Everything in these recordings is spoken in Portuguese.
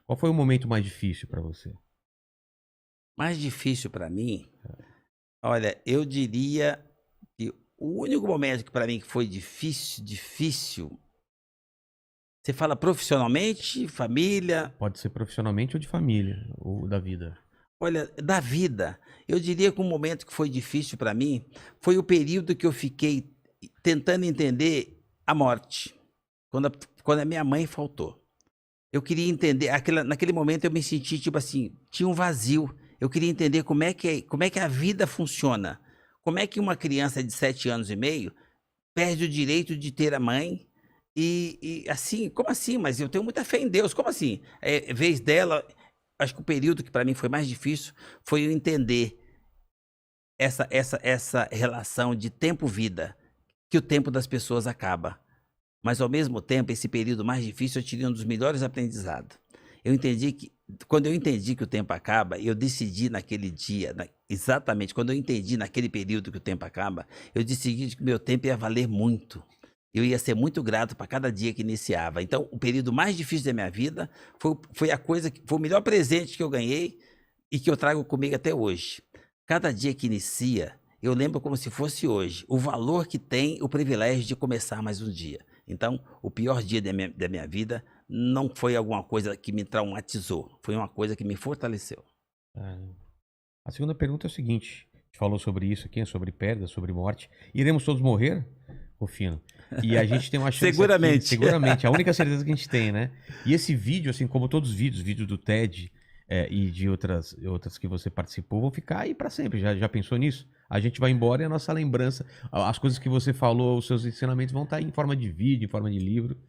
Qual foi o momento mais difícil para você? Mais difícil para mim, olha, eu diria que o único momento que para mim que foi difícil, você fala profissionalmente, família, Pode ser profissionalmente ou de família, ou da vida. olha, da vida, eu diria que um momento que foi difícil para mim, foi o período que eu fiquei tentando entender a morte, quando a minha mãe faltou. Eu queria entender, naquele momento eu me senti tipo assim, tinha um vazio. Eu queria entender como é que a vida funciona. Como é que uma criança de 7 anos e meio perde o direito de ter a mãe e assim, como assim? Mas eu tenho muita fé em Deus, como assim? Vez dela, acho que o período que para mim foi mais difícil foi eu entender essa relação de tempo-vida, que o tempo das pessoas acaba. Mas ao mesmo tempo, esse período mais difícil eu tirei um dos melhores aprendizados. Eu entendi que quando eu entendi que o tempo acaba, eu decidi naquele dia, exatamente quando eu entendi naquele período que o tempo acaba, eu decidi que meu tempo ia valer muito. Eu ia ser muito grato para cada dia que iniciava. Então, o período mais difícil da minha vida foi a coisa que foi o melhor presente que eu ganhei e que eu trago comigo até hoje. Cada dia que inicia, eu lembro como se fosse hoje, o valor que tem o privilégio de começar mais um dia. Então, o pior dia da minha vida não foi alguma coisa que me traumatizou, foi uma coisa que me fortaleceu. Ah, a segunda pergunta é o seguinte: a gente falou sobre isso aqui, sobre perda, sobre morte. Iremos todos morrer, Rufino? E a gente tem uma chance aqui, Seguramente. seguramente, a única certeza que a gente tem, né? E esse vídeo, assim como todos os vídeos, vídeo do TED e de outras que você participou, vão ficar aí para sempre. Já pensou nisso? A gente vai embora e a nossa lembrança, as coisas que você falou, os seus ensinamentos vão estar aí em forma de vídeo, em forma de livro.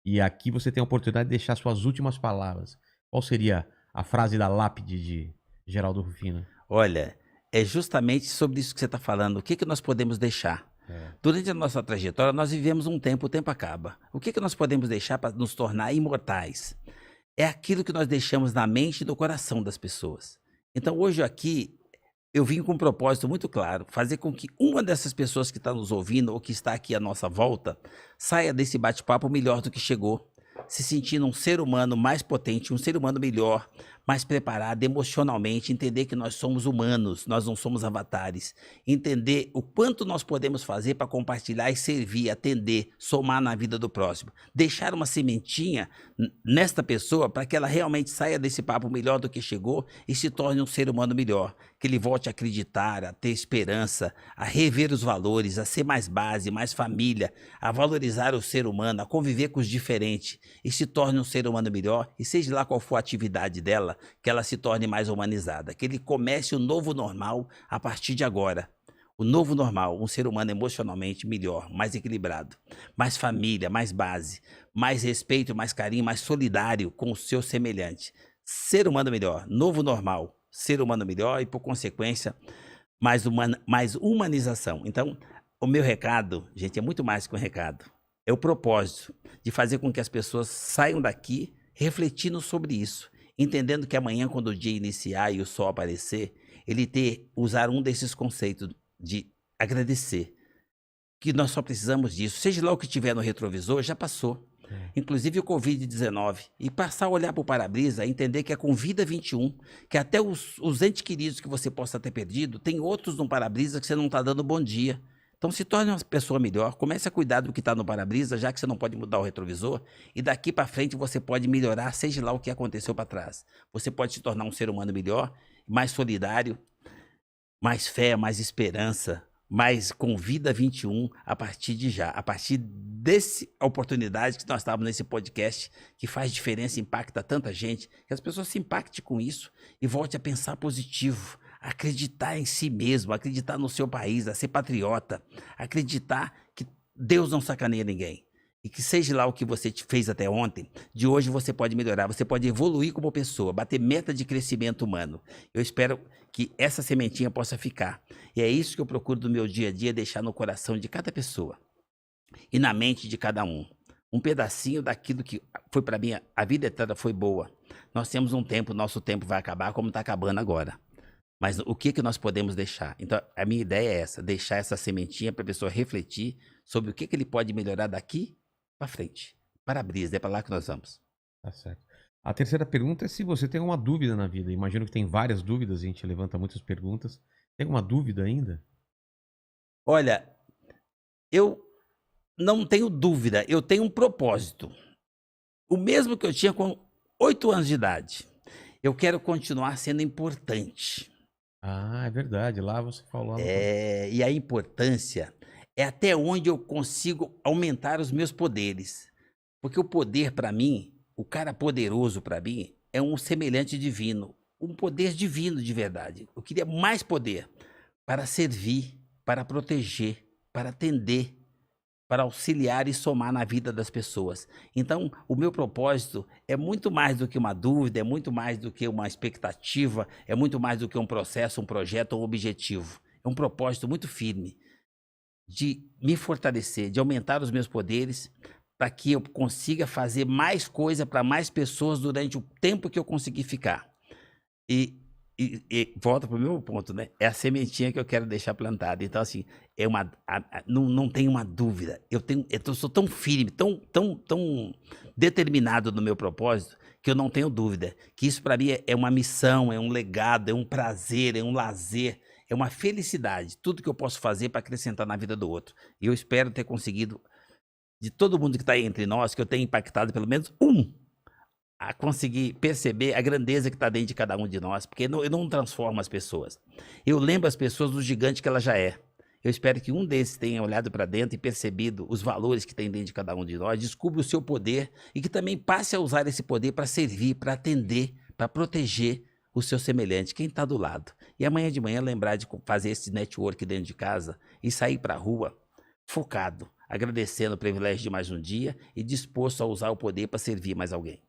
E aqui você tem a oportunidade de deixar suas últimas palavras. Qual seria a frase da lápide de Geraldo Rufino? Olha, é justamente sobre isso que você está falando. O que que nós podemos deixar? É. Durante a nossa trajetória, nós vivemos um tempo, o tempo acaba. O que que nós podemos deixar para nos tornar imortais? É aquilo que nós deixamos na mente e no coração das pessoas. Então, hoje aqui, eu vim com um propósito muito claro, fazer com que uma dessas pessoas que está nos ouvindo ou que está aqui à nossa volta, saia desse bate-papo melhor do que chegou, se sentindo um ser humano mais potente, um ser humano melhor, mais preparado emocionalmente, entender que nós somos humanos, nós não somos avatares, entender o quanto nós podemos fazer para compartilhar e servir, atender, somar na vida do próximo, deixar uma sementinha nesta pessoa para que ela realmente saia desse papo melhor do que chegou e se torne um ser humano melhor, que ele volte a acreditar, a ter esperança, a rever os valores, a ser mais base, mais família, a valorizar o ser humano, a conviver com os diferentes e se torne um ser humano melhor e seja lá qual for a atividade dela, que ela se torne mais humanizada, que ele comece o novo normal a partir de agora. O novo normal, um ser humano emocionalmente melhor, mais equilibrado, mais família, mais base, mais respeito, mais carinho, mais solidário com o seu semelhante. Ser humano melhor, novo normal, ser humano melhor e, por consequência, mais humanização. Então, o meu recado, gente, é muito mais que um recado. É o propósito de fazer com que as pessoas saiam daqui refletindo sobre isso, entendendo que amanhã, quando o dia iniciar e o sol aparecer, usar um desses conceitos de agradecer, que nós só precisamos disso. Seja lá o que tiver no retrovisor, já passou. É. Inclusive o Covid-19. E passar a olhar para o para-brisa, entender que é com vida 21, que até os entes queridos que você possa ter perdido, tem outros no para-brisa que você não está dando bom dia. Então se torne uma pessoa melhor, comece a cuidar do que está no para-brisa, já que você não pode mudar o retrovisor, e daqui para frente você pode melhorar, seja lá o que aconteceu para trás. Você pode se tornar um ser humano melhor, mais solidário, mais fé, mais esperança, mais com vida 21 a partir de já, a partir dessa oportunidade que nós estávamos nesse podcast, que faz diferença, impacta tanta gente, que as pessoas se impactem com isso e volte a pensar positivo, a acreditar em si mesmo, acreditar no seu país, a ser patriota, acreditar que Deus não sacaneia ninguém. E que seja lá o que você fez até ontem, de hoje você pode melhorar, você pode evoluir como pessoa, bater meta de crescimento humano. Eu espero que essa sementinha possa ficar. E é isso que eu procuro do meu dia a dia, deixar no coração de cada pessoa e na mente de cada um. Um pedacinho daquilo que foi para mim, a vida toda foi boa. Nós temos um tempo, nosso tempo vai acabar como está acabando agora. Mas o que que nós podemos deixar? Então, a minha ideia é essa, deixar essa sementinha para a pessoa refletir sobre o que que ele pode melhorar daqui para frente. Para-brisa, é para lá que nós vamos. Tá certo. A terceira pergunta é se você tem uma dúvida na vida. Imagino que tem várias dúvidas, a gente levanta muitas perguntas. Tem alguma dúvida ainda? Olha, eu não tenho dúvida, eu tenho um propósito. O mesmo que eu tinha com 8 anos de idade. Eu quero continuar sendo importante. Ah, é verdade. Lá você falou lá no E a importância é até onde eu consigo aumentar os meus poderes. Porque o poder para mim, o cara poderoso para mim, é um semelhante divino, um poder divino de verdade. Eu queria mais poder para servir, para proteger, para atender, para auxiliar e somar na vida das pessoas. Então, o meu propósito é muito mais do que uma dúvida, é muito mais do que uma expectativa, é muito mais do que um processo, um projeto ou um objetivo. É um propósito muito firme de me fortalecer, de aumentar os meus poderes, para que eu consiga fazer mais coisa para mais pessoas durante o tempo que eu conseguir ficar. E volta para o meu ponto, né? É a sementinha que eu quero deixar plantada. Então, assim, não tem uma dúvida. Eu sou tão firme, tão determinado no meu propósito, que eu não tenho dúvida. Que isso para mim é uma missão, é um legado, é um prazer, é um lazer, é uma felicidade. Tudo que eu posso fazer para acrescentar na vida do outro. E eu espero ter conseguido, de todo mundo que está aí entre nós, que eu tenha impactado pelo menos a conseguir perceber a grandeza que está dentro de cada um de nós, porque eu não transformo as pessoas. Eu lembro as pessoas do gigante que ela já é. Eu espero que um desses tenha olhado para dentro e percebido os valores que tem dentro de cada um de nós, descubra o seu poder e que também passe a usar esse poder para servir, para atender, para proteger o seu semelhante, quem está do lado. E amanhã de manhã lembrar de fazer esse network dentro de casa e sair para a rua focado, agradecendo o privilégio de mais um dia e disposto a usar o poder para servir mais alguém.